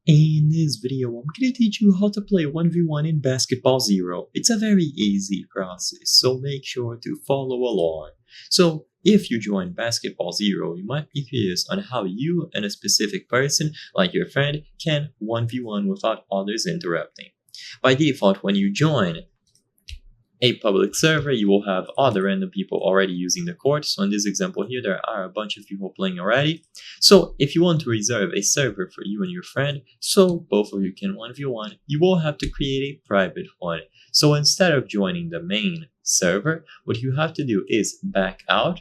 In this video, I'm going to teach you how to play 1v1 in Basketball Zero. It's a very easy process, so make sure to follow along. So, if you join Basketball Zero, you might be curious on how you and a specific person, like your friend, can 1v1 without others interrupting. By default, when you join a public server, you will have other random people already using the court. So in this example here, there are a bunch of people playing already. So if you want to reserve a server for you and your friend, so both of you can 1v1, you will have to create a private one. So instead of joining the main server, what you have to do is back out.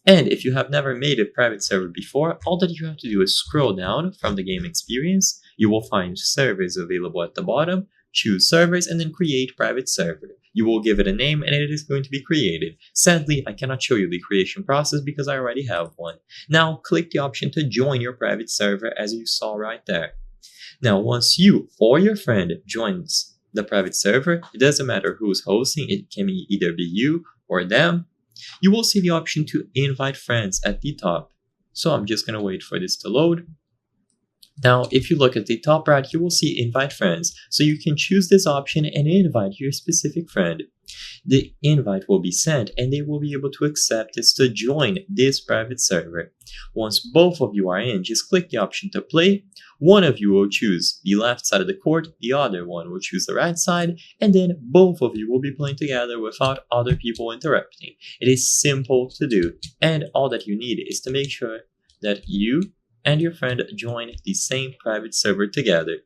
And if you have never made a private server before, all that you have to do is scroll down from the game experience. You will find servers available at the bottom. Choose servers and then create private server. You will give it a name and it is going to be created. Sadly, I cannot show you the creation process because I already have one. Now click the option to join your private server as you saw right there. Now once you or your friend joins the private server, it doesn't matter who's hosting, it can either be you or them. You will see the option to invite friends at the top. So I'm just going to wait for this to load. Now, if you look at the top right, you will see invite friends. So you can choose this option and invite your specific friend. The invite will be sent and they will be able to accept this to join this private server. Once both of you are in, just click the option to play. One of you will choose the left side of the court, the other one will choose the right side, and then both of you will be playing together without other people interrupting. It is simple to do, and all that you need is to make sure that you and your friend join the same private server together.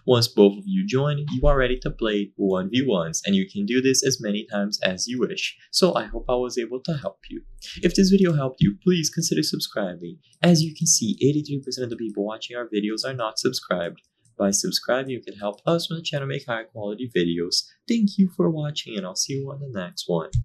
Once both of you join, you are ready to play 1v1s, and you can do this as many times as you wish. So I hope I was able to help you. If this video helped you, please consider subscribing. As you can see, 83% of the people watching our videos are not subscribed. By subscribing, you can help us on the channel make higher quality videos. Thank you for watching, and I'll see you on the next one.